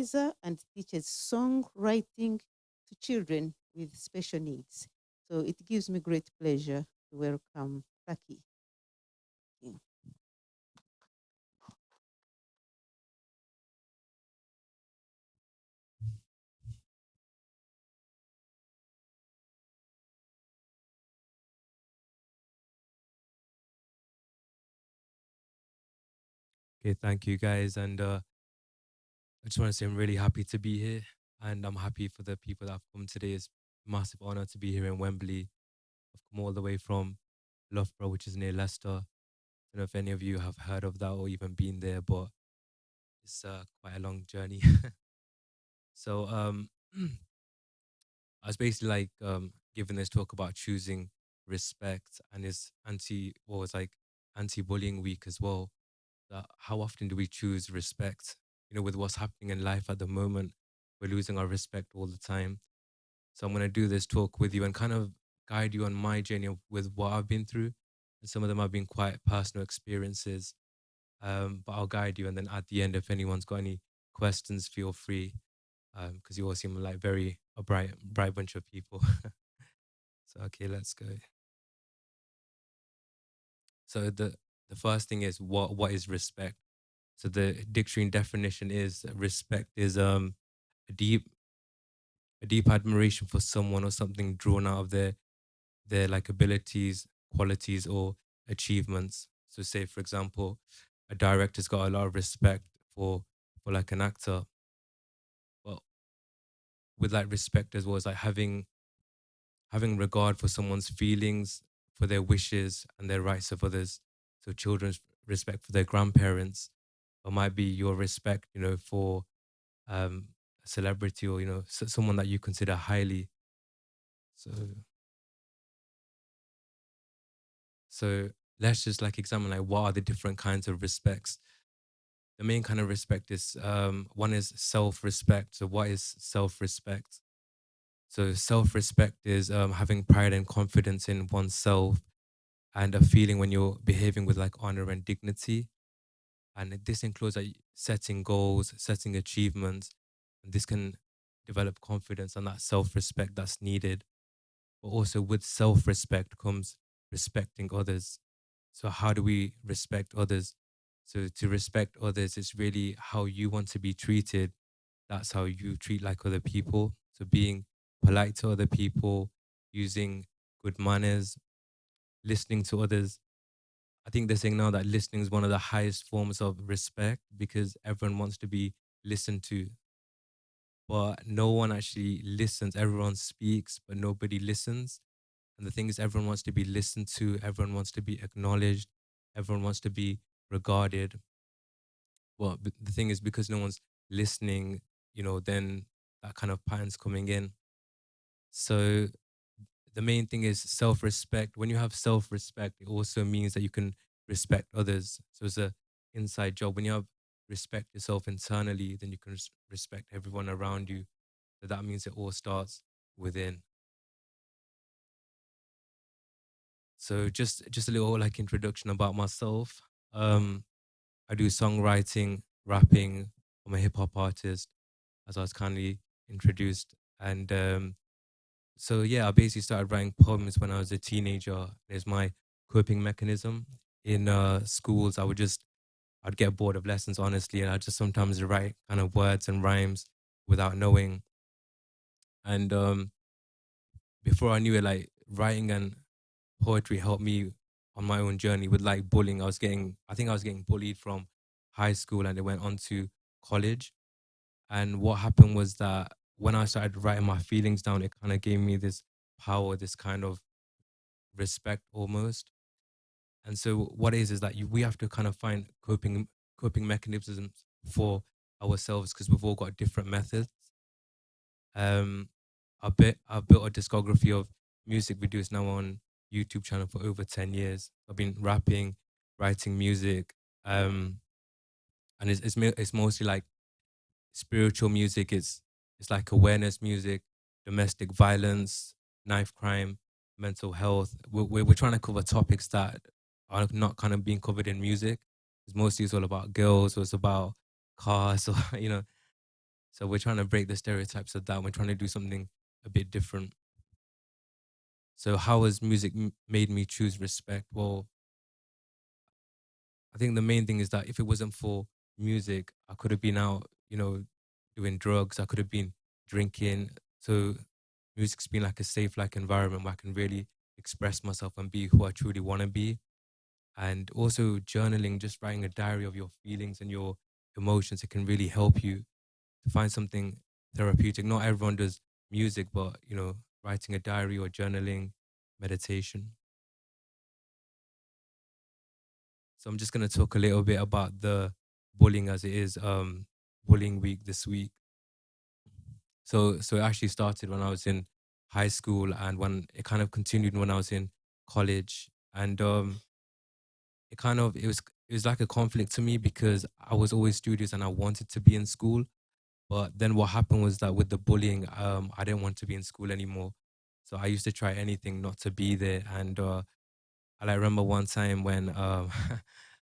advisor and teaches songwriting to children with special needs. So it gives me great pleasure to welcome Lacky. Yeah. Okay, thank you guys. And I just want to say I'm really happy to be here. And I'm happy for the people that have come today. It's a massive honor to be here in Wembley. I've come all the way from Loughborough, which is near Leicester. I don't know if any of you have heard of that or even been there, but it's quite a long journey. So I was basically like giving this talk about choosing respect, and it's was like anti-bullying week as well. That how often do we choose respect? You know, with what's happening in life at the moment, we're losing our respect all the time. So I'm gonna do this talk with you and kind of guide you on my journey with what I've been through. And some of them have been quite personal experiences. But I'll guide you, and then at the end, if anyone's got any questions, feel free. Because you all seem like very a bright bunch of people. So okay, let's go. So the first thing is what is respect? So the dictionary definition is respect is a deep a deep admiration for someone or something drawn out of their like abilities, qualities, or achievements. So say for example, a director's got a lot of respect for like an actor, but with like respect as well as like having regard for someone's feelings, for their wishes and their rights of others. So children's respect for their grandparents, or might be your respect, you know, for a celebrity or someone that you consider highly. So so let's just like examine like what are the different kinds of respects. The main kind of respect is one is self-respect. So what is self-respect? So self-respect is having pride and confidence in oneself and a feeling when you're behaving with like honor and dignity. And this includes like setting goals, setting achievements, and this can develop confidence and that self-respect that's needed. But also with self-respect comes respecting others. So how do we respect others? So to respect others is really how you want to be treated. That's how you treat like other people. So being polite to other people, using good manners, listening to others. I think they're saying now that listening is one of the highest forms of respect because everyone wants to be listened to, but no one actually listens. Everyone speaks, but nobody listens. And the thing is, everyone wants to be listened to, everyone wants to be acknowledged, everyone wants to be regarded. Well, the thing is, because no one's listening, then that kind of pattern's coming in. So the main thing is self-respect. When you have self-respect, it also means that you can respect others. So it's a inside job. When you have respect yourself internally, then you can respect everyone around you. So that means it all starts within. So just a little like introduction about myself. Um, I do songwriting, rapping. I'm a hip hop artist, as I was kindly introduced. And so yeah, I basically started writing poems when I was a teenager. It's my coping mechanism. In schools, I'd get bored of lessons, honestly, and I'd just sometimes write kind of words and rhymes without knowing. And before I knew it, like writing and poetry helped me on my own journey with like bullying. I think I was getting bullied from high school and it went on to college. And what happened was that when I started writing my feelings down, it kind of gave me this power, this kind of respect almost. And so what it is that we have to kind of find coping mechanisms for ourselves because we've all got different methods. Um, I've built a discography of music videos now on YouTube channel for over 10 years. I've been rapping, writing music, and it's mostly like spiritual music. It's like awareness music, domestic violence, knife crime, mental health. We're trying to cover topics that are not kind of being covered in music. It's all about girls, or it's about cars, or So we're trying to break the stereotypes of that. We're trying to do something a bit different. So how has music made me choose respect? Well, I think the main thing is that if it wasn't for music, I could have been out, doing drugs. I could have been drinking. So music's been like a safe, like environment where I can really express myself and be who I truly want to be. And also journaling, just writing a diary of your feelings and your emotions, it can really help you to find something therapeutic. Not everyone does music, but writing a diary or journaling, meditation. So I'm just gonna talk a little bit about the bullying as it is bullying week this week. So it actually started when I was in high school and when it kind of continued when I was in college. And it was like a conflict to me because I was always studious and I wanted to be in school. But then what happened was that with the bullying, I didn't want to be in school anymore. So I used to try anything not to be there. And I like remember one time when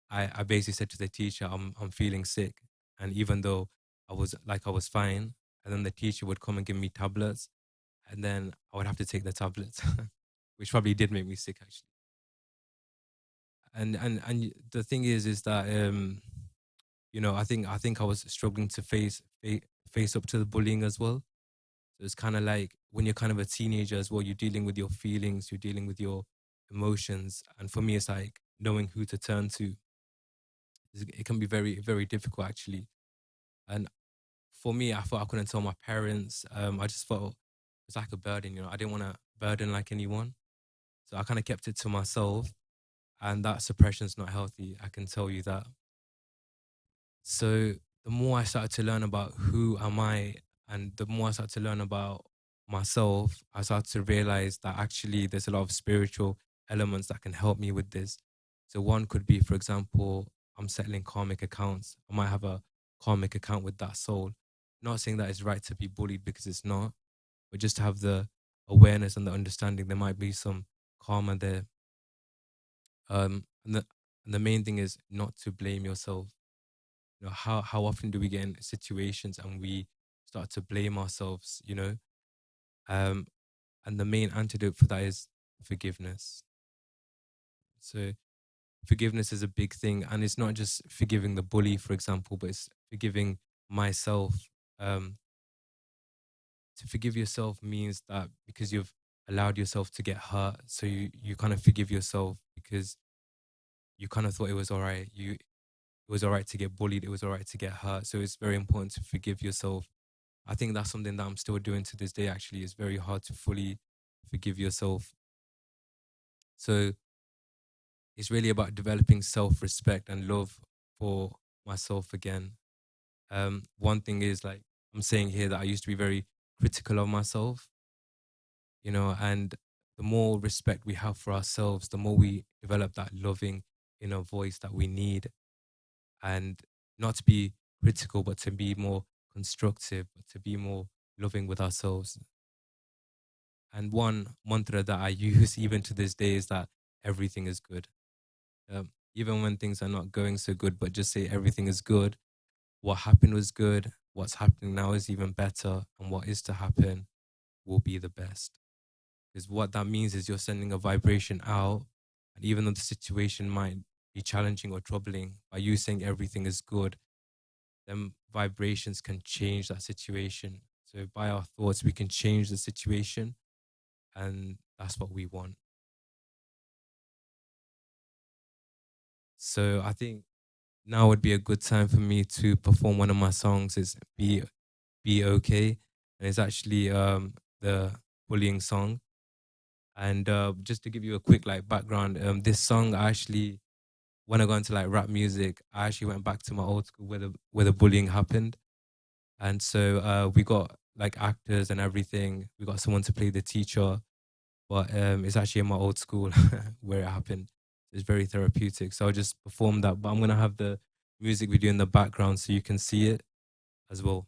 I basically said to the teacher, I'm feeling sick. And even though I was fine, and then the teacher would come and give me tablets, and then I would have to take the tablets, which probably did make me sick actually. And the thing is that I think I was struggling to face up to the bullying as well. So it's kind of like when you're kind of a teenager as well, you're dealing with your feelings, you're dealing with your emotions, and for me, it's like knowing who to turn to. It can be very very difficult actually. And for me, I thought I couldn't tell my parents. I just felt it's like a burden. I didn't want to burden like anyone, so I kind of kept it to myself, and that suppression's not healthy. I can tell you that. So the more I started to learn about who am I, and the more I started to learn about myself, I started to realize that actually there's a lot of spiritual elements that can help me with this. So one could be, for example, I'm settling karmic accounts. I might have a karmic account with that soul. Not saying that it's right to be bullied because it's not, but just to have the awareness and the understanding there might be some karma there. And the main thing is not to blame yourself. How often do we get in situations and we start to blame ourselves, um and the main antidote for that is forgiveness. So forgiveness is a big thing, and it's not just forgiving the bully, for example, but it's forgiving myself. To forgive yourself means that because you've allowed yourself to get hurt, so you kind of forgive yourself because you kind of thought it was all right. It was all right to get bullied, it was all right to get hurt, so it's very important to forgive yourself. I think that's something that I'm still doing to this day. Actually, it's very hard to fully forgive yourself. So it's really about developing self-respect and love for myself again. One thing is like I'm saying here that I used to be very critical of myself, and the more respect we have for ourselves, the more we develop that loving inner voice that we need, and not to be critical, but to be more constructive, but to be more loving with ourselves. And one mantra that I use even to this day is that everything is good. Even when things are not going so good, but just say everything is good. What happened was good. What's happening now is even better. And what is to happen will be the best. Because what that means is you're sending a vibration out. And even though the situation might be challenging or troubling, by you saying everything is good, then vibrations can change that situation. So by our thoughts, we can change the situation. And that's what we want. So I think now would be a good time for me to perform one of my songs. It's Be Okay. And it's actually the bullying song. And just to give you a quick like background, this song I actually when I got into like rap music, I actually went back to my old school where the bullying happened. And so we got like actors and everything. We got someone to play the teacher, but it's actually in my old school where it happened. It's very therapeutic. So I'll just perform that, but I'm gonna have the music video in the background so you can see it as well.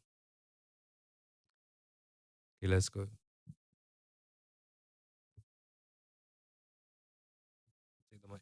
Okay, let's go. Take the mic.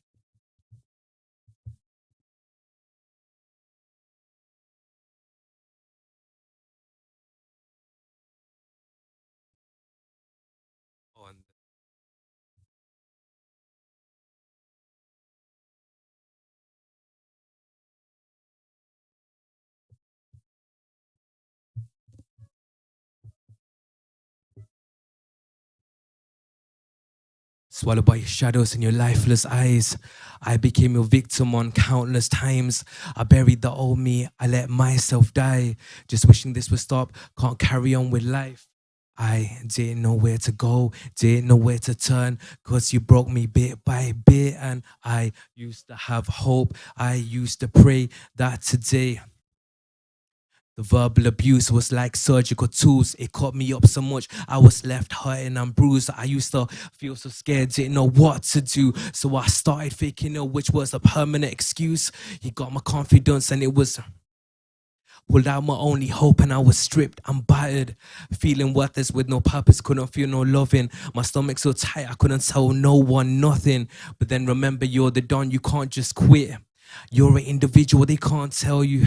Swallowed by your shadows and your lifeless eyes. I became your victim on countless times. I buried the old me, I let myself die. Just wishing this would stop, can't carry on with life. I didn't know where to go, didn't know where to turn, cause you broke me bit by bit. And I used to have hope, I used to pray that today the verbal abuse was like surgical tools. It cut me up so much, I was left hurting and bruised. I used to feel so scared, didn't know what to do. So I started faking it, which was a permanent excuse. He got my confidence and it was pulled out my only hope, and I was stripped and battered. Feeling worthless with no purpose, couldn't feel no loving. My stomach so tight, I couldn't tell no one nothing. But then remember, you're the don, you can't just quit. You're an individual, they can't tell you.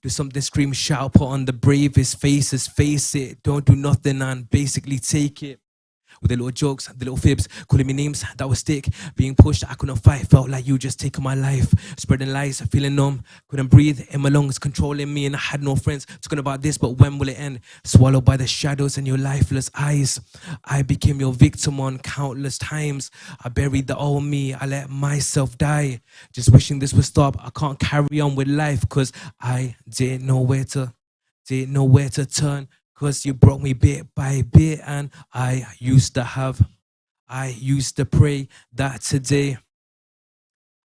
Do something, scream, shout, put on the bravest faces, face it. Don't do nothing and basically take it. With the little jokes, the little fibs, calling me names that would stick. Being pushed, I couldn't fight, felt like you just taking my life. Spreading lies, feeling numb, couldn't breathe in my lungs, controlling me, and I had no friends. Talking about this, but when will it end? Swallowed by the shadows and your lifeless eyes. I became your victim on countless times. I buried the old me, I let myself die. Just wishing this would stop, I can't carry on with life, cause I didn't know where to turn. Cause you broke me bit by bit, and I used to pray that today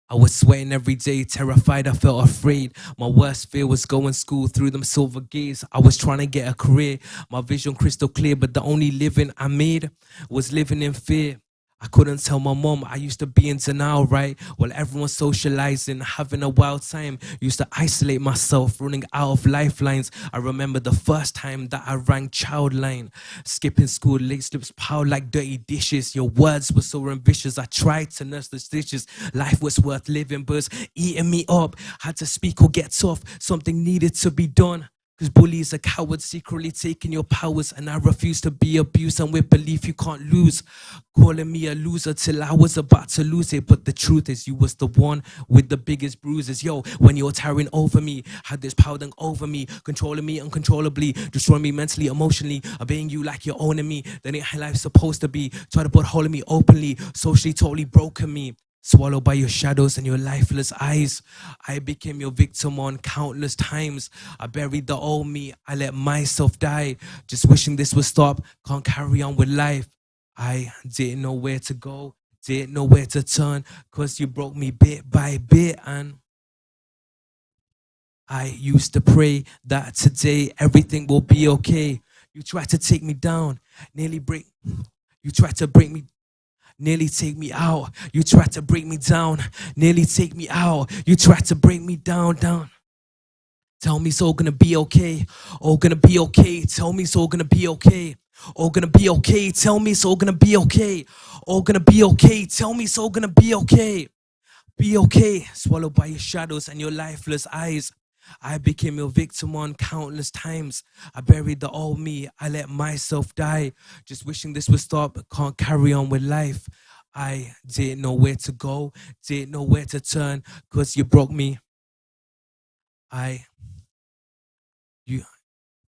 I was sweating every day, terrified, I felt afraid. My worst fear was going school through them silver gates. I was trying to get a career, my vision crystal clear, but the only living I made was living in fear. I couldn't tell my mom, I used to be in denial, right? While everyone's socializing, having a wild time. Used to isolate myself, running out of lifelines. I remember the first time that I rang Childline. Skipping school, late slips piled like dirty dishes. Your words were so ambitious, I tried to nurse the stitches. Life was worth living, but it's eating me up. Had to speak or get tough, something needed to be done. Cause bullies are cowards, secretly taking your powers. And I refuse to be abused, and with belief you can't lose. Calling me a loser till I was about to lose it. But the truth is you was the one with the biggest bruises. Yo, when you're towering over me, had this power then over me, controlling me uncontrollably, destroying me mentally, emotionally, obeying you like you're owning me. That ain't how life's supposed to be. Try to put hold of me openly, socially totally broken me. Swallowed by your shadows and your lifeless eyes. I became your victim on countless times. I buried the old me, I let myself die. Just wishing this would stop, can't carry on with life. I didn't know where to go, didn't know where to turn, cause you broke me bit by bit. And I used to pray that today everything will be okay. You tried to take me down, you tried to break me, nearly take me out. You tried to break me down, nearly take me out. You tried to break me down. Tell me it's all gonna be okay. All gonna be okay. Tell me it's all gonna be okay. All gonna be okay. Tell me it's all gonna be okay. All gonna be okay. Tell me it's all gonna be okay. Be okay. Swallowed by your shadows and your lifeless eyes. I became your victim on countless times. I buried the old me, I let myself die. Just wishing this would stop, can't carry on with life. I didn't know where to go, didn't know where to turn, cause you broke me. You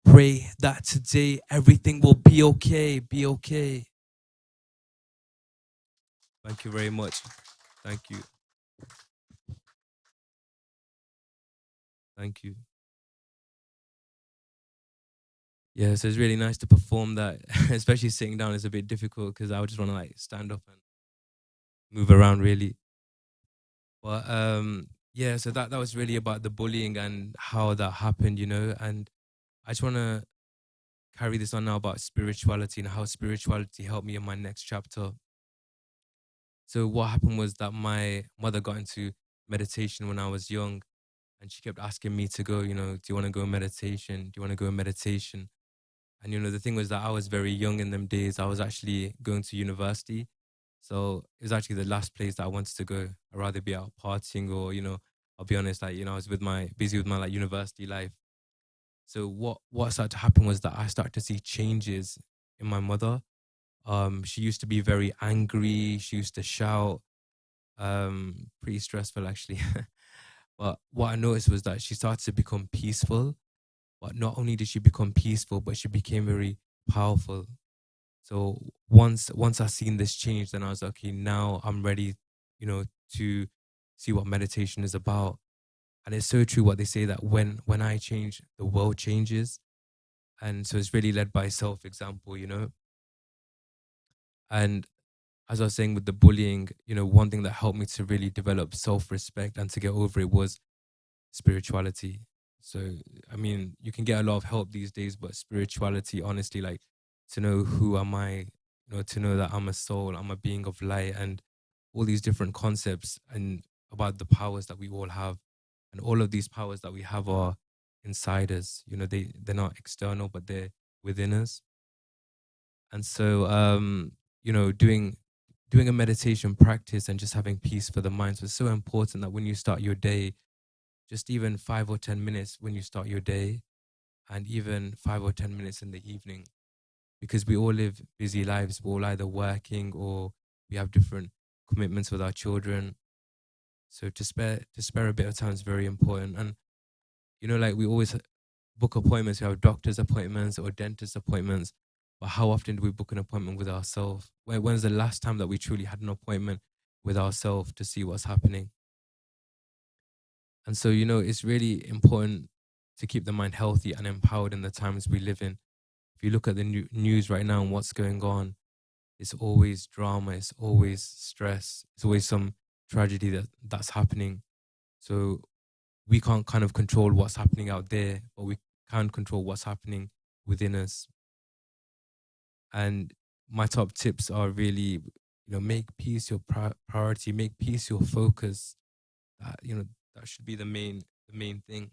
pray that today everything will be okay, be okay. Thank you very much. Thank you. Thank you. Yeah, so it's really nice to perform that, especially sitting down is a bit difficult because I would just want to like stand up and move around really. But yeah, so that was really about the bullying and how that happened, you know. And I just want to carry this on now about spirituality and how spirituality helped me in my next chapter. So what happened was that my mother got into meditation when I was young, and she kept asking me to go, you know, do you want to go in meditation? Do you want to go in meditation? And you know, the thing was that I was very young in them days. I was actually going to university. So it was actually the last place that I wanted to go. I'd rather be out partying, or, you know, I'll be honest, like, you know, I was busy with my like university life. So what started to happen was that I started to see changes in my mother. She used to be very angry. She used to shout. Pretty stressful actually. But what I noticed was that she started to become peaceful. But not only did she become peaceful, but she became very powerful. So once I seen this change, then I was like, okay, now I'm ready, you know, to see what meditation is about. And it's so true what they say, that when I change, the world changes. And so it's really led by self example, you know. And as I was saying with the bullying, you know, one thing that helped me to really develop self respect and to get over it was spirituality. So, I mean, you can get a lot of help these days, but spirituality, honestly, like, to know who am I, you know, to know that I'm a soul, I'm a being of light, and all these different concepts and about the powers that we all have. And all of these powers that we have are inside us. You know, they're not external, but they're within us. And so, you know, doing a meditation practice and just having peace for the mind. So it's so important that when you start your day, just even 5 or 10 minutes when you start your day, and even 5 or 10 minutes in the evening, because we all live busy lives. We're all either working or we have different commitments with our children. So to spare a bit of time is very important. And you know, like we always book appointments. We have doctor's appointments or dentist appointments. But how often do we book an appointment with ourselves? When's the last time that we truly had an appointment with ourselves to see what's happening? And so, you know, it's really important to keep the mind healthy and empowered in the times we live in. If you look at the news right now and what's going on, it's always drama, it's always stress, it's always some tragedy that's happening. So we can't kind of control what's happening out there, but we can control what's happening within us. And my top tips are really, you know, make peace your priority, make peace your focus. That, you know, that should be the main thing.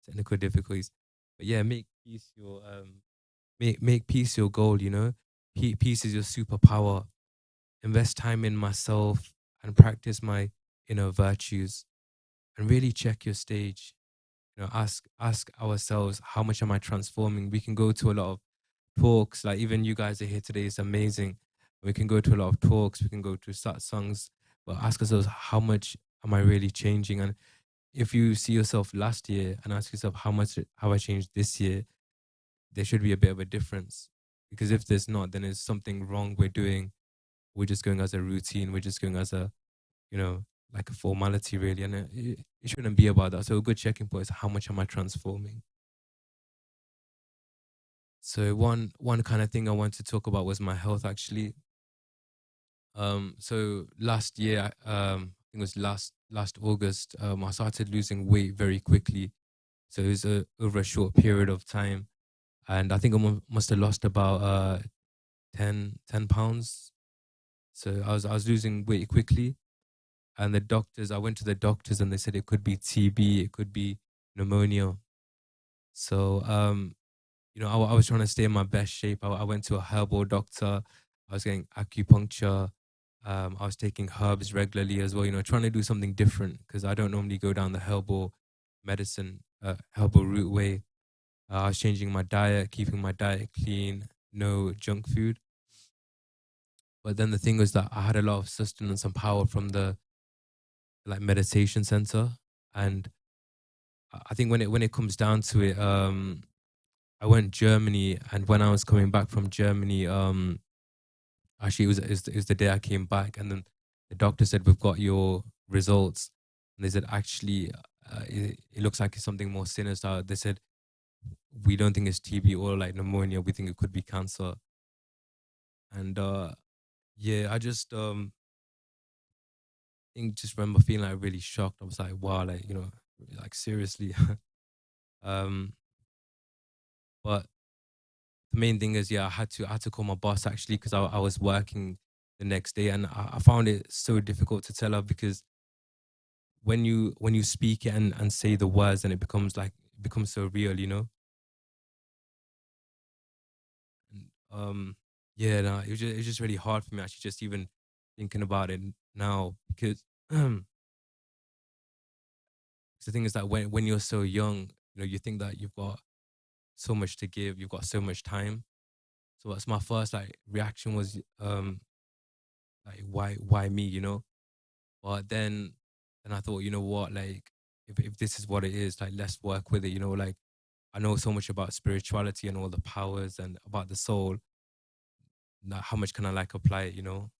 Technical difficulties, but yeah, make peace your make peace your goal. You know, peace is your superpower. Invest time in myself and practice my inner virtues, and really check your stage. You know, ask ourselves, how much am I transforming? We can go to a lot of talks, like even you guys are here today, it's amazing. We can go to a lot of talks, we can go to songs, but ask ourselves, how much am I really changing? And if you see yourself last year and ask yourself how much have I changed this year, there should be a bit of a difference. Because if there's not, then there's something wrong we're doing. We're just going as a routine, we're just going as a, you know, like a formality really. And it shouldn't be about that. So a good checking point is, how much am I transforming? So one kind of thing I want to talk about was my health actually. So last year, I think it was last August, I started losing weight very quickly. So it was over a short period of time, and I think I must have lost about 10 pounds. So I was losing weight quickly, and I went to the doctors, and they said it could be TB, it could be pneumonia. So you know, I was trying to stay in my best shape. I went to a herbal doctor. I was getting acupuncture. I was taking herbs regularly as well. You know, trying to do something different, because I don't normally go down the herbal medicine, herbal route way. I was changing my diet, keeping my diet clean, no junk food. But then the thing was that I had a lot of sustenance and power from the like meditation center, and I think when it comes down to it, I went Germany, and when I was coming back from Germany, actually it was the day I came back, and then the doctor said, we've got your results, and they said, actually, it looks like it's something more sinister. They said, we don't think it's TB or like pneumonia. We think it could be cancer. And yeah, I just think just remember feeling like really shocked. I was like, wow, like, you know, like seriously. um, but the main thing is, yeah, I had to call my boss actually, because I was working the next day, and I found it so difficult to tell her, because when you speak it and say the words, and it becomes so real, you know. And, yeah, no, it was just really hard for me actually, just even thinking about it now, because the thing is that when you're so young, you know, you think that you've got so much to give, you've got so much time. So that's my first like reaction was like, why me, you know. But then I thought, you know what, like, if this is what it is, like, let's work with it, you know. Like, I know so much about spirituality and all the powers and about the soul. Now, how much can I like apply it, you know?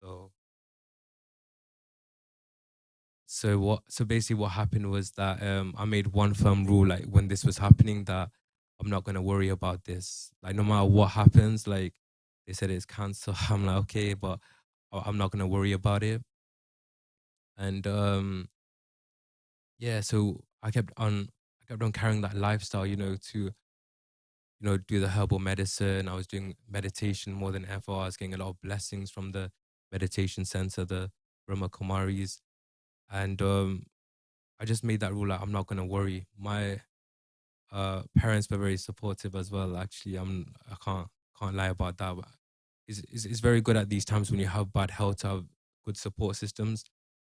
So so basically what happened was that I made one firm rule, like when this was happening, that I'm not gonna worry about this. Like no matter what happens, like they said it's cancer. I'm like, okay, but I'm not gonna worry about it. And yeah, so I kept on carrying that lifestyle, you know, to do the herbal medicine. I was doing meditation more than ever. I was getting a lot of blessings from the meditation center, the Brahma Kumaris. And I just made that rule, like I'm not gonna worry. My parents were very supportive as well. Actually, I can't lie about that. But it's very good at these times when you have bad health to have good support systems.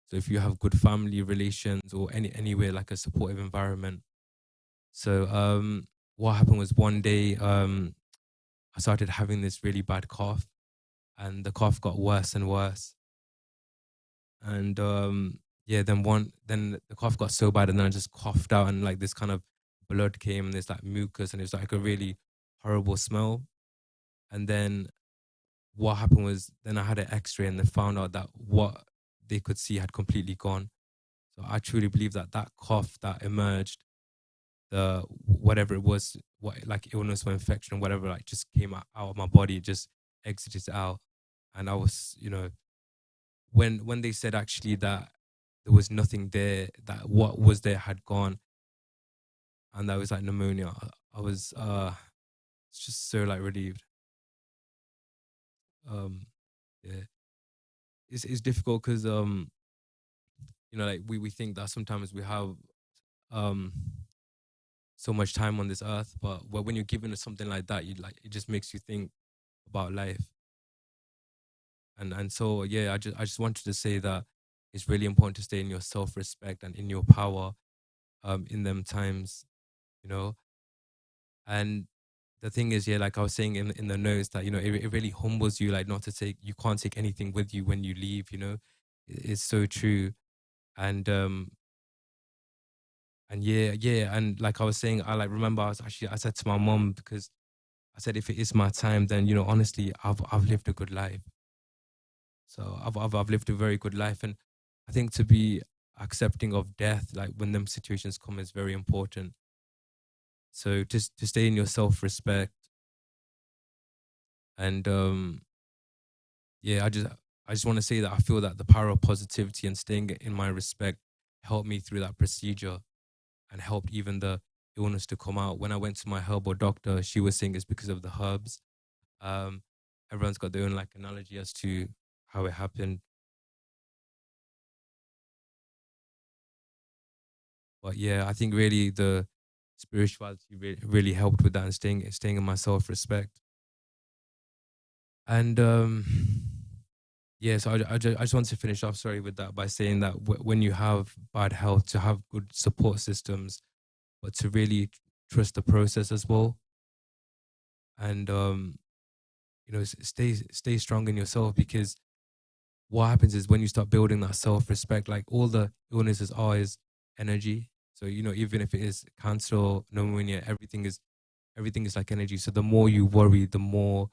So if you have good family relations or anywhere like a supportive environment. So what happened was one day I started having this really bad cough, and the cough got worse and worse. And yeah, then the cough got so bad, and then I just coughed out, and like this kind of blood came, and there's like mucus, and it was like a really horrible smell. And then what happened was, then I had an X-ray, and they found out that what they could see had completely gone. So I truly believe that that cough that emerged, the whatever it was, what like illness or infection, whatever, like just came out of my body, just exited out. And I was, when they said actually that there was nothing there, that what was there had gone, and that was like pneumonia, I was it's just so like relieved. Um yeah, it's difficult because like we think that sometimes we have um so much time on this earth, but when you're given something like that, you like, it just makes you think about life. And so yeah, I just wanted to say that it's really important to stay in your self-respect and in your power in them times, you know. And the thing is, yeah, like I was saying in the notes, that it really humbles you, like not to take, you can't take anything with you when you leave, you know. It's so true. And and yeah, and like I was saying, I like remember I said to my mom, because I said, if it is my time, then honestly, I've lived a good life. So I've lived a very good life. And I think to be accepting of death, like when them situations come, is very important. So just to stay in your self-respect. And yeah, I just want to say that I feel that the power of positivity and staying in my respect helped me through that procedure, and helped even the illness to come out. When I went to my herbal doctor, she was saying it's because of the herbs. Um, Everyone's got their own like analogy as to how it happened. But yeah, I think really the spirituality really helped with that, and staying in my self respect. And yeah, so I just want to finish off, sorry, with that by saying that when you have bad health, to have good support systems, but to really trust the process as well. And stay strong in yourself, because what happens is when you start building that self respect, like all the illnesses are is energy. So even if it is cancer or pneumonia, everything is like energy. So the more you worry, the more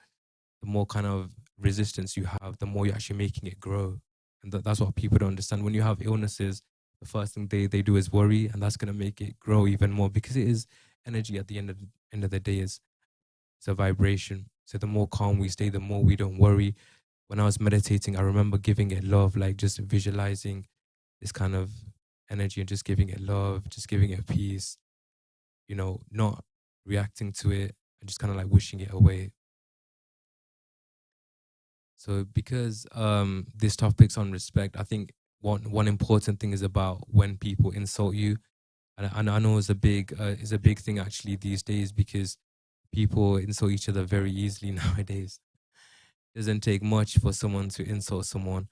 kind of resistance you have, the more you're actually making it grow. And that's what people don't understand. When you have illnesses, the first thing they do is worry, and that's going to make it grow even more, because it is energy at the end of the day. It's a vibration. So the more calm we stay, the more we don't worry. When I was meditating, I remember giving it love, like just visualizing this kind of energy and just giving it love, just giving it peace, not reacting to it, and just kind of like wishing it away. So because this topic's on respect, I think one important thing is about when people insult you. And I know it's a big thing actually these days, because people insult each other very easily nowadays. It doesn't take much for someone to insult someone.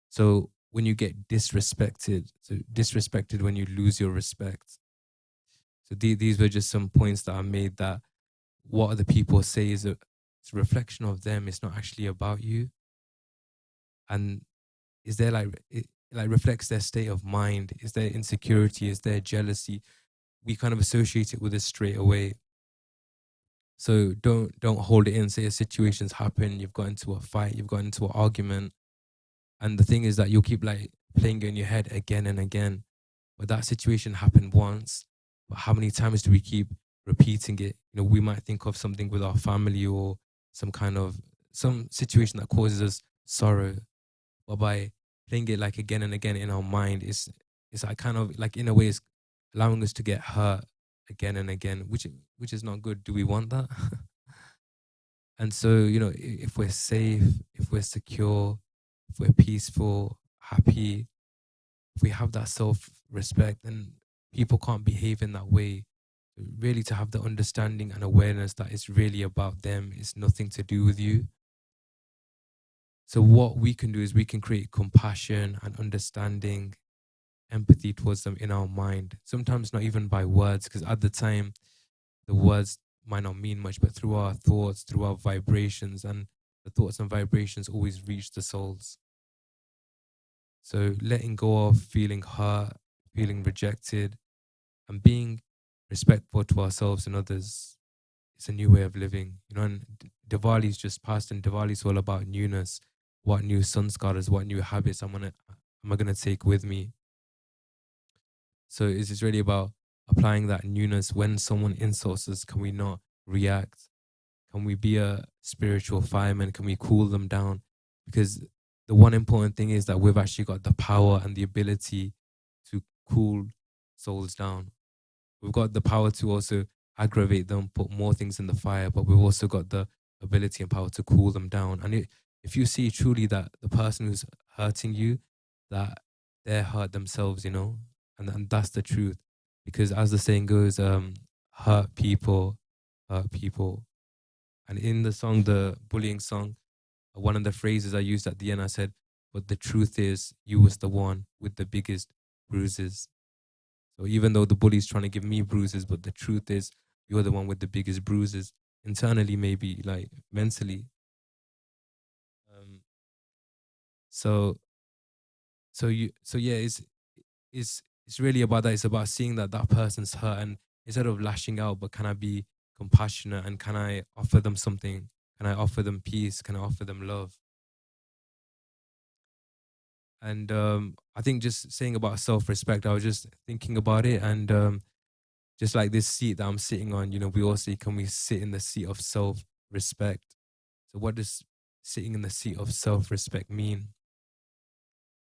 So when you get disrespected when you lose your respect. So these were just some points that I made, that what other people say it's a reflection of them. It's not actually about you. And is there like it like reflects their state of mind? Is there insecurity? Is there jealousy? we kind of associate it with us straight away. So don't hold it in. Say a situation's happen, you've got into a fight, you've got into an argument, and the thing is that you'll keep like playing it in your head again and again. But that situation happened once, but how many times do we keep repeating it? You know, we might think of something with our family or some kind of some situation that causes us sorrow, but by playing it like again and again in our mind, it's like kind of like in a way it's allowing us to get hurt again and again, which is not good. Do we want that? And so, you know, if we're safe, if we're secure, if we're peaceful, happy, if we have that self respect, then people can't behave in that way. Really, to have the understanding and awareness that it's really about them, it's nothing to do with you. So, what we can do is we can create compassion and understanding, empathy towards them in our mind. Sometimes not even by words, because at the time, the words might not mean much, but through our thoughts, through our vibrations, and the thoughts and vibrations always reach the souls. So letting go of feeling hurt, feeling rejected, and being respectful to ourselves and others. It's a new way of living. You know, and Diwali's just passed, and Diwali's all about newness. What new sanskaras, what new habits am I gonna take with me? So it's really about applying that newness. When someone insults us, can we not react? Can we be a spiritual fireman? Can we cool them down? Because the one important thing is that we've actually got the power and the ability to cool souls down. We've got the power to also aggravate them, put more things in the fire, but we've also got the ability and power to cool them down. And if you see truly that the person who's hurting you, that they're hurt themselves, you know, and that's the truth. Because as the saying goes, hurt people, hurt people. And in the song, the bullying song, one of the phrases I used at the end, I said, but the truth is, you was the one with the biggest bruises. So even though the bully's trying to give me bruises, but the truth is, you're the one with the biggest bruises. Internally, maybe, like mentally. Um, so, so yeah, it's really about that. It's about seeing that that person's hurt, and instead of lashing out, but can I be compassionate and can I offer them something? Can I offer them peace? Can I offer them love? And I think just saying about self-respect, I was just thinking about it, and just like this seat that I'm sitting on, you know, we all say, can we sit in the seat of self-respect? So what does sitting in the seat of self-respect mean?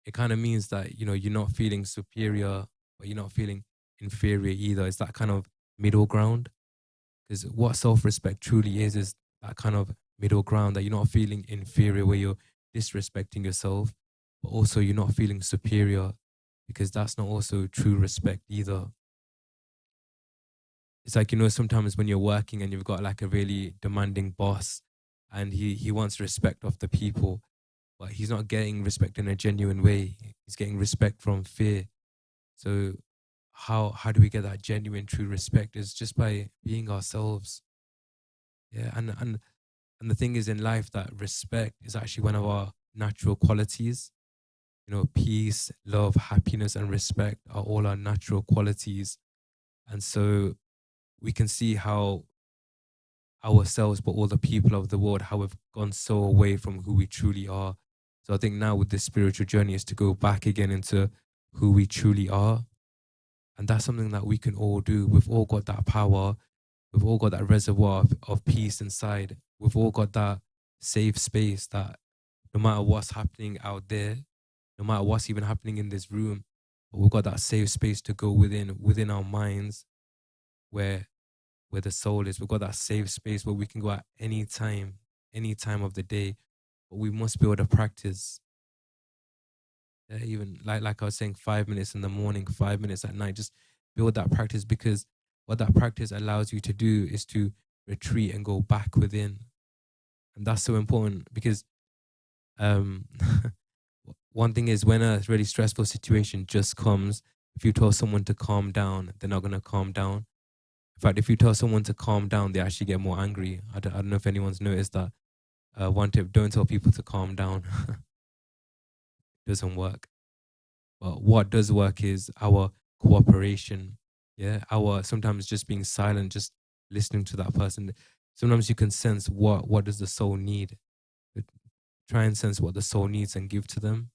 It kind of means that, you know, you're not feeling superior, but you're not feeling inferior either. It's that kind of middle ground. Because what self-respect truly is that kind of middle ground, that you're not feeling inferior where you're disrespecting yourself, but also you're not feeling superior, because that's not also true respect either. It's like, you know, sometimes when you're working and you've got like a really demanding boss, and he wants respect of the people, but he's not getting respect in a genuine way. He's getting respect from fear. So how do we get that genuine true respect? Is just by being ourselves. Yeah, and the thing is in life that respect is actually one of our natural qualities. You know, peace, love, happiness, and respect are all our natural qualities. And so we can see how ourselves, but all the people of the world, how we've gone so away from who we truly are. So I think now with this spiritual journey is to go back again into who we truly are. And that's something that we can all do. We've all got that power. We've all got that reservoir of peace inside. We've all got that safe space that no matter what's happening out there, no matter what's even happening in this room, but we've got that safe space to go within our minds, where the soul is. We've got that safe space where we can go at any time of the day. But we must be able to practice. Yeah, even like I was saying, 5 minutes in the morning, 5 minutes at night. Just build that practice, because what that practice allows you to do is to retreat and go back within. And that's so important, because um one thing is, when a really stressful situation just comes, if you tell someone to calm down, they're not going to calm down. In fact, if you tell someone to calm down, they actually get more angry. I don't know if anyone's noticed that. One tip: don't tell people to calm down. It doesn't work. But what does work is our cooperation. Yeah, our sometimes just being silent, just listening to that person. Sometimes you can sense what does the soul need. But try and sense what the soul needs and give to them.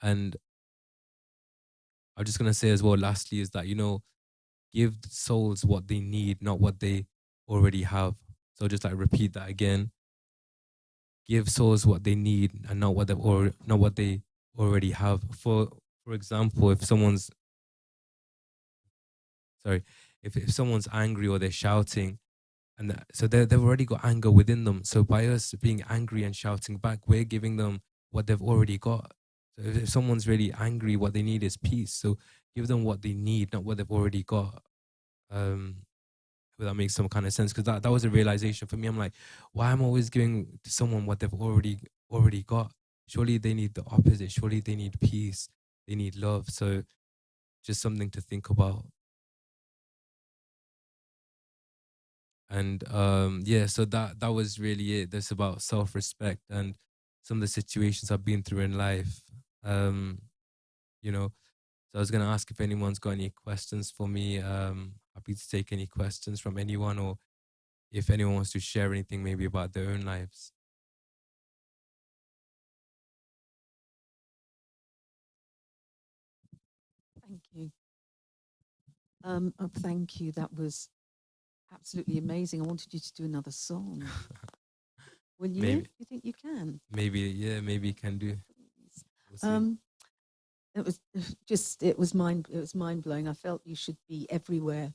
And I'm just gonna say as well, lastly, is that give the souls what they need, not what they already have. So just like repeat that again. Give souls what they need and not what not what they already have. For example, if someone's sorry, if someone's angry or they're shouting, and so they've already got anger within them. So by us being angry and shouting back, we're giving them what they've already got. So if someone's really angry, what they need is peace. So give them what they need, not what they've already got. Um, if that makes some kind of sense, because that was a realization for me. I'm like, why am I always giving to someone what they've already got? Surely they need the opposite. Surely they need peace. They need love. So just something to think about. And yeah, so that was really it. That's about self-respect and some of the situations I've been through in life. um you know so I was going to ask if anyone's got any questions for me. Happy to take any questions from anyone, or if anyone wants to share anything maybe about their own lives. Thank you. Thank you. That was absolutely amazing. I wanted you to do another song. Will you? Maybe, Do you think you can? yeah, maybe you can do. Please. We'll see. It was just it was mind blowing. I felt you should be everywhere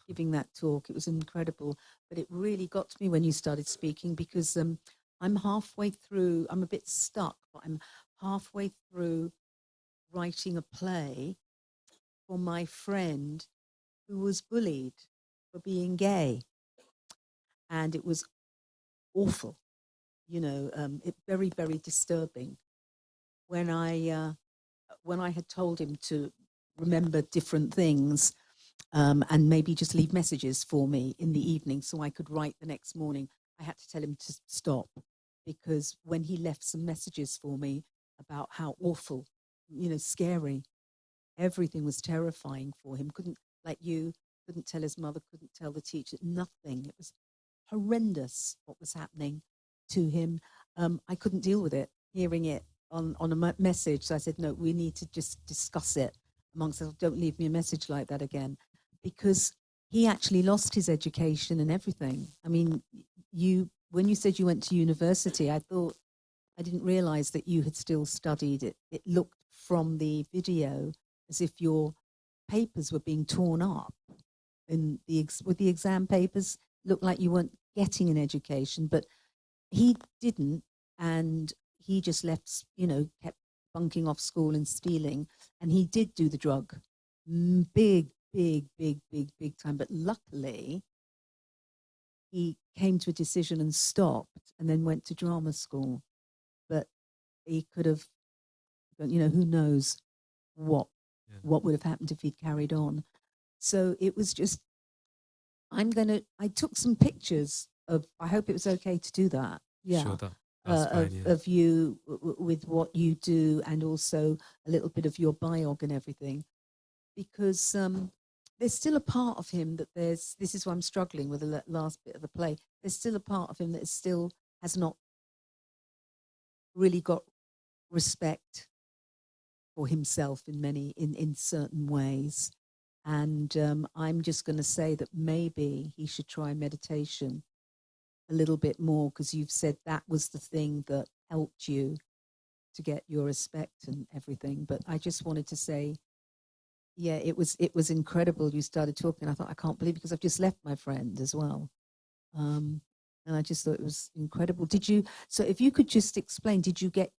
giving that talk. It was incredible, but it really got to me when you started speaking, because I'm halfway through. I'm a bit stuck, but I'm halfway through writing a play for my friend who was bullied for being gay, and it was awful. It very, very disturbing. When I had told him to remember different things, and maybe just leave messages for me in the evening so I could write the next morning, I had to tell him to stop, because when he left some messages for me about how awful, scary, everything was terrifying for him. Couldn't tell his mother, couldn't tell the teacher, nothing. It was horrendous what was happening to him. I couldn't deal with it, hearing it on a message. So I said, no, we need to just discuss it amongst us. Don't leave me a message like that again, because he actually lost his education and everything. I mean, when you said you went to university, I didn't realize that you had still studied it. It looked from the video as if your papers were being torn up, and with the exam papers, looked like you weren't getting an education. But he didn't, and he just left, kept bunking off school and stealing, and he did do the drug, big, big, big, big, big time. But luckily, he came to a decision and stopped, and then went to drama school. But he could have, who knows what Yeah. what would have happened if he'd carried on. So it was just, I took some pictures of, I hope it was okay to do that. Yeah. Sure, that's fine. Yeah. Of you with what you do, and also a little bit of your biog and everything, because there's still a part of him this is why I'm struggling with the last bit of the play. There's still a part of him that still has not really got respect for himself in certain ways. And I'm just going to say that maybe he should try meditation a little bit more, because you've said that was the thing that helped you to get your respect and everything. But I just wanted to say, yeah, it was incredible. You started talking. I thought, I can't believe, because I've just left my friend as well. And I just thought it was incredible. So if you could just explain, did you get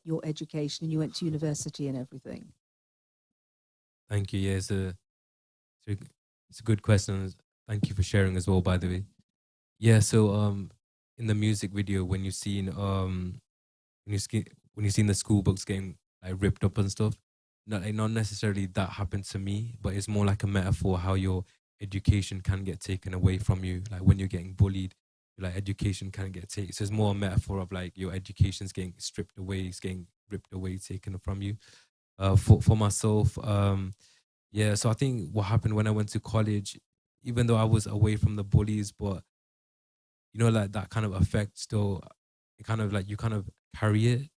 your education and you went to university and everything? Thank you. Yeah, it's a good question. Thank you for sharing as well, by the way. Yeah, so in the music video, when you seen the school books getting like ripped up and stuff, not necessarily that happened to me, but it's more like a metaphor how your education can get taken away from you. Like when you're getting bullied, like education can get taken. So it's more a metaphor of like your education's getting stripped away, it's getting ripped away, taken from you. For myself, yeah, so I think what happened when I went to college, even though I was away from the bullies, but like that kind of effect still, it kind of like you kind of carry it.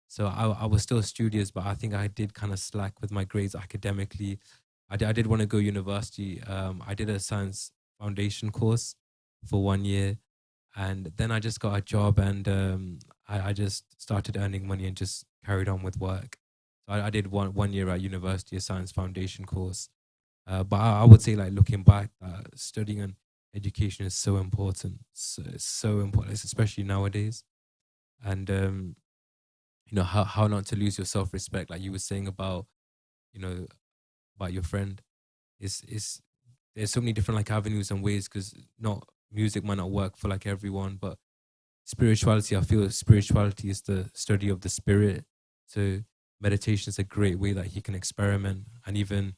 So I was still studious, but I think I did kind of slack with my grades academically. I did want to go university. I did a science foundation course for 1 year, and then I just got a job, and I just started earning money and just carried on with work. So I did one year at university, a science foundation course. But I would say, like looking back, studying and education is so important. It's so important, especially nowadays. And how not to lose your self respect, like you were saying about you know about your friend. Is There's so many different like avenues and ways, because not music might not work for like everyone, but spirituality, I feel spirituality is the study of the spirit. So meditation is a great way that he can experiment, and even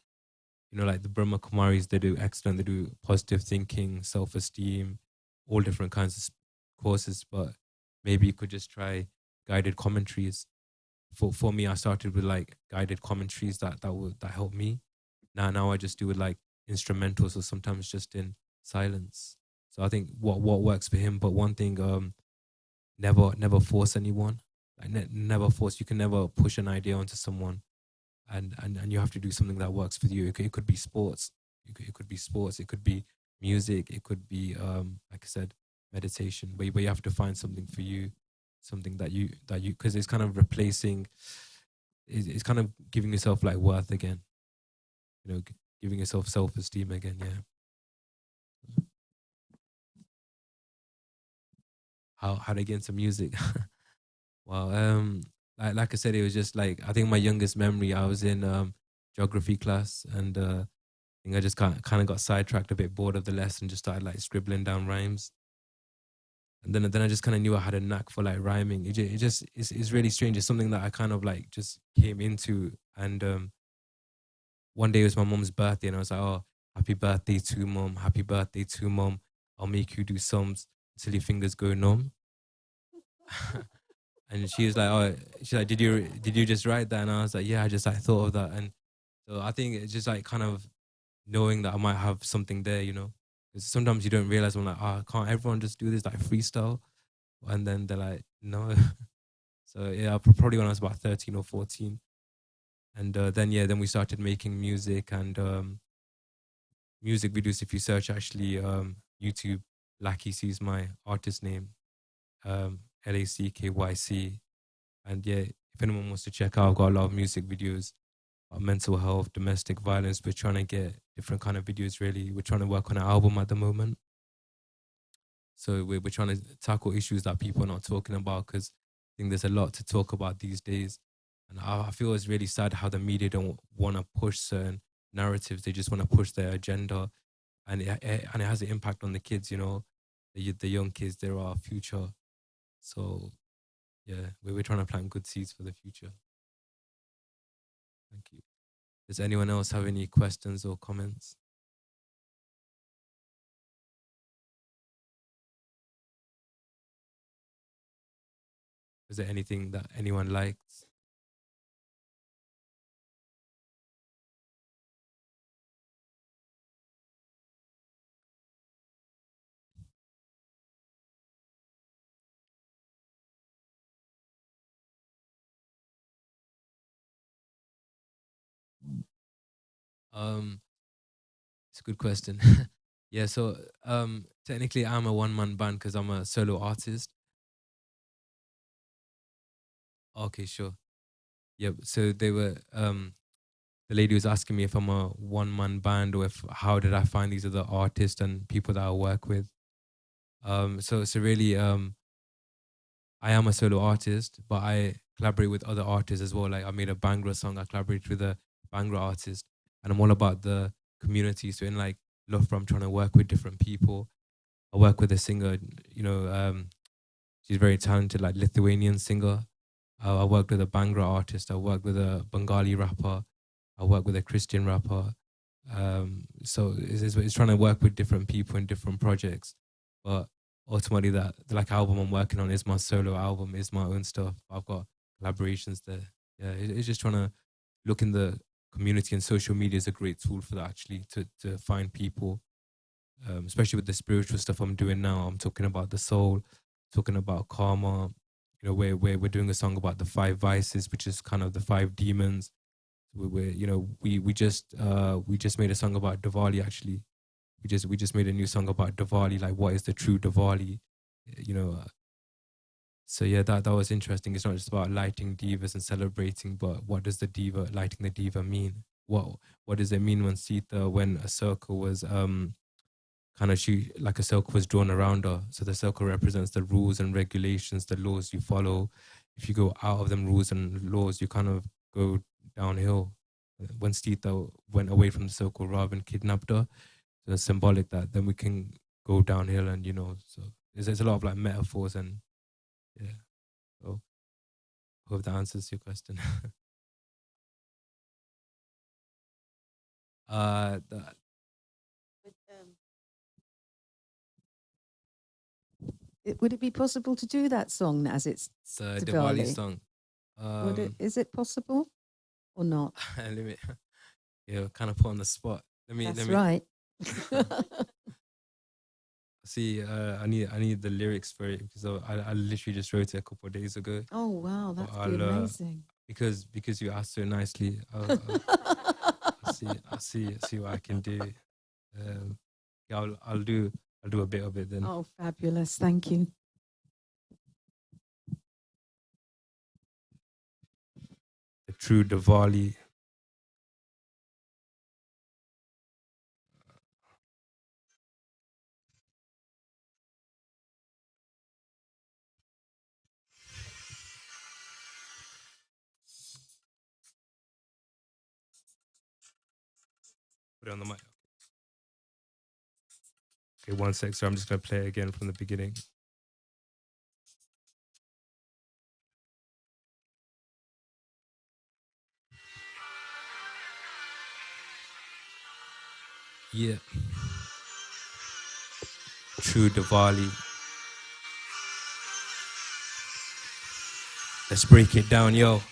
like the Brahma Kumaris, they do excellent. They do positive thinking, self esteem, all different kinds of courses. But maybe you could just try guided commentaries. For me, I started with like guided commentaries that helped me. Now I just do it like instrumentals, or sometimes just in silence. So I think what works for him. But one thing, never force anyone. Like never force. You can never push an idea onto someone, and you have to do something that works for you. It could be sports. It could be sports. It could be music. It could be like I said, meditation. But you have to find something for you, something that you because it's kind of replacing. It's kind of giving yourself like worth again. Giving yourself self esteem again. Yeah. How to get into music? Well, like I said, it was just like I think my youngest memory. I was in geography class, and I think I just kind of got sidetracked, a bit bored of the lesson, just started like scribbling down rhymes, and then I just kind of knew I had a knack for like rhyming. It's really strange. It's something that I kind of like just came into, and one day it was my mom's birthday, and I was like, oh, happy birthday to mom, happy birthday to mom. I'll make you do sums till your fingers go numb. And she was like, "Oh, she's like, did you just write that?" And I was like, "Yeah, I thought of that." And so I think it's just like kind of knowing that I might have something there, 'Cause sometimes you don't realize. I'm like, "Oh, can't everyone just do this like freestyle?" And then they're like, "No." So yeah, probably when I was about 13 or 14, and then we started making music and music videos. If you search actually YouTube, Lacky sees my artist name, Lackyc. And yeah, if anyone wants to check out, I've got a lot of music videos about mental health, domestic violence. We're trying to get different kind of videos. Really, we're trying to work on an album at the moment. So we're trying to tackle issues that people are not talking about, because I think there's a lot to talk about these days. And I feel it's really sad how the media don't want to push certain narratives. They just want to push their agenda, and it has an impact on the kids. The young kids. They're our future. So yeah, we're trying to plant good seeds for the future. Thank you. Does anyone else have any questions or comments? Is there anything that anyone likes? Um, it's a good question. Yeah, so technically I'm a one-man band because I'm a solo artist. Okay, sure. Yep. So the lady was asking me if I'm a one-man band, or if how did I find these other artists and people that I work with. So really I am a solo artist, but I collaborate with other artists as well. Like I made a Bhangra song. I collaborated with a Bhangra artist, and I'm all about the community. So in like Loughborough, I'm trying to work with different people. I work with a singer, she's very talented, like Lithuanian singer. I worked with a Bhangra artist. I worked with a Bengali rapper. I work with a Christian rapper. So it's trying to work with different people in different projects, but ultimately that the like album I'm working on is my solo album, is my own stuff. I've got collaborations there. Yeah, it's just trying to look in the community, and social media is a great tool for that, actually, to find people, especially with the spiritual stuff I'm doing now. I'm talking about the soul, talking about karma. You know, we're doing a song about the 5 vices, which is kind of the 5 demons. We just made a song about Diwali, actually. We just made a new song about Diwali, like what is the true Diwali, you know. So yeah, that was interesting. It's not just about lighting divas and celebrating, but what does the diva, lighting the diva, mean? What does it mean when Sita, when a circle was kind of, she, like a circle was drawn around her. So the circle represents the rules and regulations, the laws you follow. If you go out of them rules and laws, you kind of go downhill. When Sita went away from the circle, Ravan kidnapped her. So it's symbolic that then we can go downhill, and so there's a lot of like metaphors, and yeah. So hope that answers your question. The But, Would it be possible to do that song as it's Diwali song. Is it possible or not? Let me, yeah, kind of put on the spot. That's right. See, I need the lyrics for it, because I literally just wrote it a couple of days ago. Oh wow, that'd be amazing. Because you asked so nicely, I'll see what I can do. Yeah, I'll do a bit of it then. Oh, fabulous! Thank you. The true Diwali. Put it on the mic. Okay, one sec. So I'm just gonna play it again from the beginning. Yeah. True Diwali. Let's break it down, yo.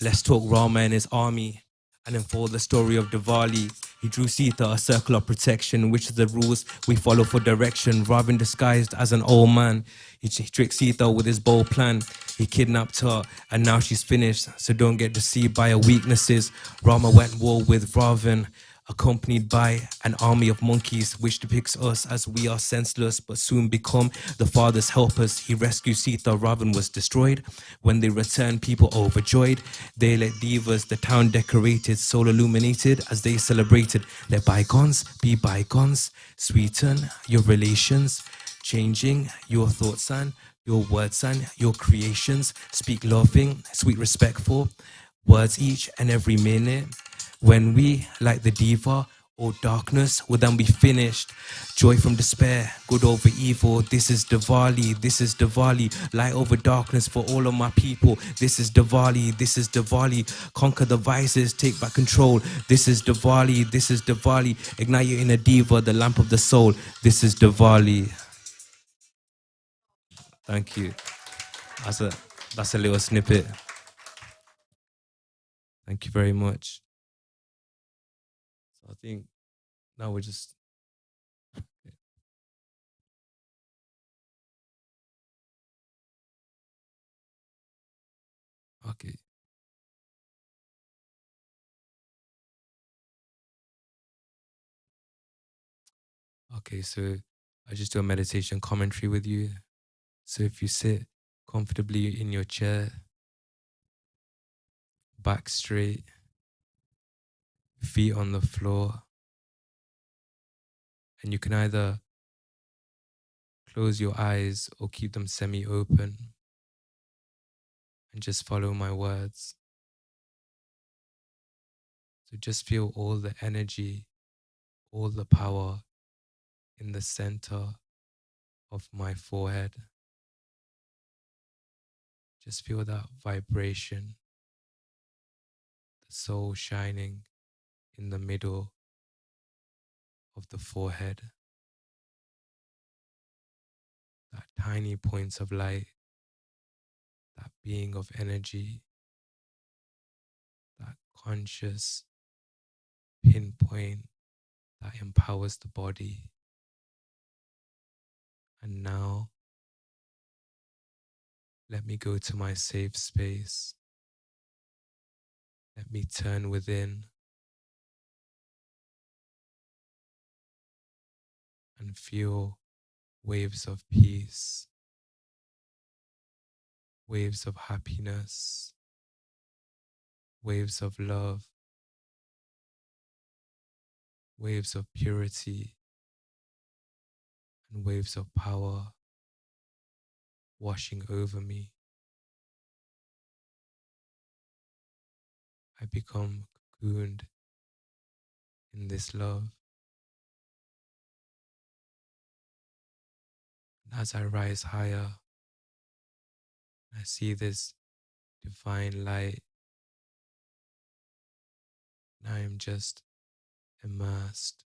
Let's talk Rama and his army, and unfold the story of Diwali. He drew Sita a circle of protection, which is the rules we follow for direction. Ravan disguised as an old man, he tricked Sita with his bold plan. He kidnapped her, and now she's finished, so don't get deceived by her weaknesses. Rama went war with Ravan, accompanied by an army of monkeys, which depicts us as we are senseless but soon become the father's helpers. He rescued Sita, Ravan was destroyed. When they returned, people overjoyed. They let divas, the town decorated, soul illuminated as they celebrated. Let bygones be bygones, sweeten your relations, changing your thoughts and your words and your creations. Speak loving, sweet, respectful words each and every minute. When we, like the diva, all darkness will then be finished. Joy from despair, good over evil. This is Diwali, this is Diwali. Light over darkness for all of my people. This is Diwali, this is Diwali. Conquer the vices, take back control. This is Diwali, this is Diwali. Ignite your inner diva, the lamp of the soul. This is Diwali. Thank you. That's a little snippet. Thank you very much. So I think now we're just... Okay. Okay, so I just do a meditation commentary with you. So if you sit comfortably in your chair, back straight, feet on the floor, and you can either close your eyes or keep them semi-open and just follow my words. So just feel all the energy, all the power in the center of my forehead. Just feel that vibration, the soul shining in the middle of the forehead. That tiny points of light, that being of energy, that conscious pinpoint that empowers the body. And now, let me go to my safe space. Let me turn within and feel waves of peace, waves of happiness, waves of love, waves of purity, and waves of power washing over me. I become cocooned in this love. And as I rise higher, I see this divine light, and I am just immersed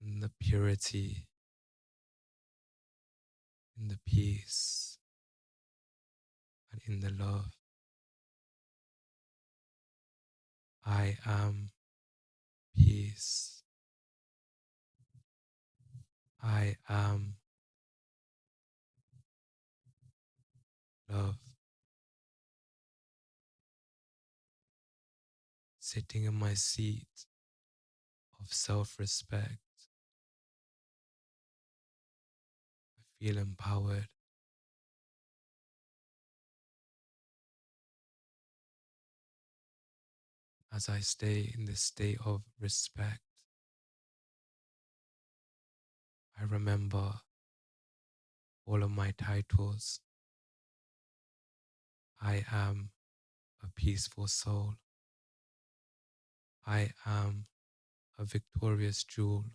in the purity, in the peace, and in the love. I am peace. I am love. Sitting in my seat of self-respect, I feel empowered. As I stay in this state of respect, I remember all of my titles. I am a peaceful soul. I am a victorious jewel.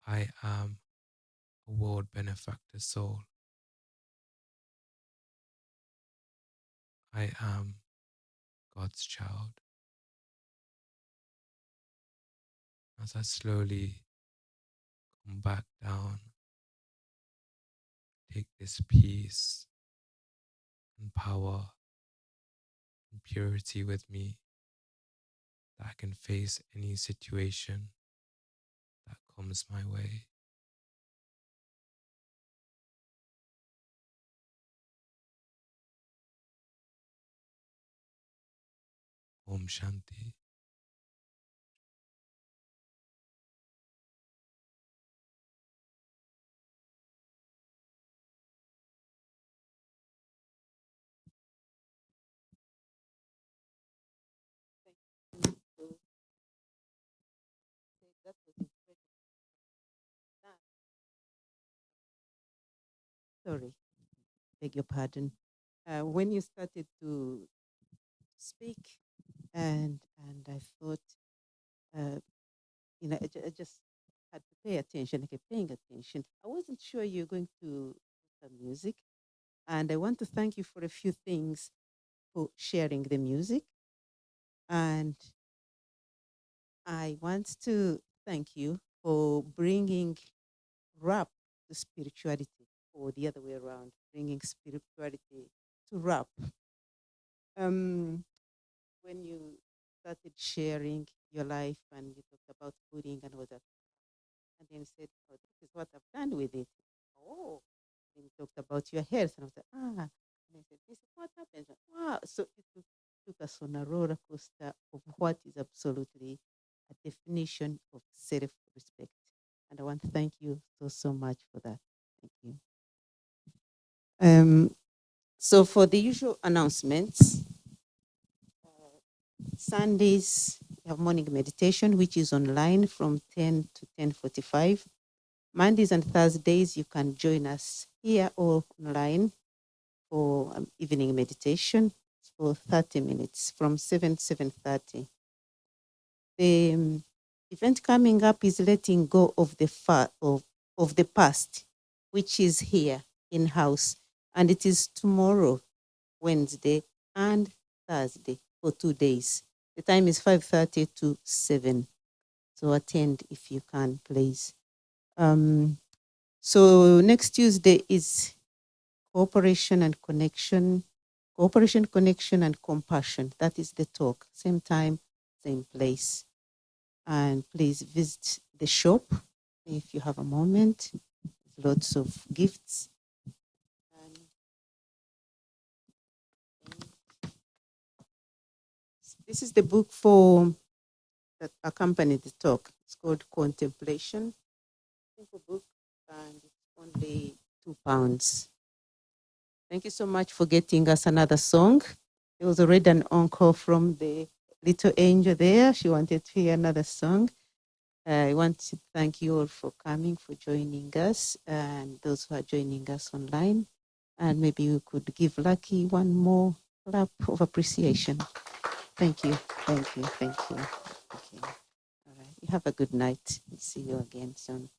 I am a world benefactor soul. I am God's child. As I slowly come back down, take this peace and power and purity with me, that I can face any situation that comes my way. Om Shanti. That was incredible. Sorry, beg your pardon. When you started to speak, and I thought, I just had to pay attention. I kept paying attention. I wasn't sure you're going to put the music, and I want to thank you for a few things for sharing the music, and I want to thank you for bringing rap to spirituality, or the other way around, bringing spirituality to rap. Um, when you started sharing your life and you talked about coding and all that, and then you said, "Oh, this is what I've done with it." Oh, then you talked about your health, and I was like, "Ah," and I said, "This is what happened." Wow! So it took us on a roller coaster of what is absolutely a definition of self-respect, and I want to thank you so much for that. Thank you. Um, so for the usual announcements, Sundays, we have morning meditation, which is online from 10 to 10:45. Mondays and Thursdays, you can join us here or online for evening meditation for 30 minutes from 7 to 7:30. The event coming up is letting go of of the past, which is here in-house. And it is tomorrow, Wednesday and Thursday for 2 days. The time is 5:30 to 7. So attend if you can, please. So next Tuesday is cooperation and connection Cooperation, connection, and compassion. That is the talk. Same time, same place. And please visit the shop if you have a moment. Lots of gifts. And this is the book that accompanied the talk. It's called Contemplation. Simple book, and it's only £2. Thank you so much for getting us another song. There was already an encore from the little angel there. She wanted to hear another song. I want to thank you all for coming, for joining us, and those who are joining us online. And maybe we could give Lacky one more clap of appreciation. Thank you, thank you, thank you. Okay. All right. You have a good night. See you again soon.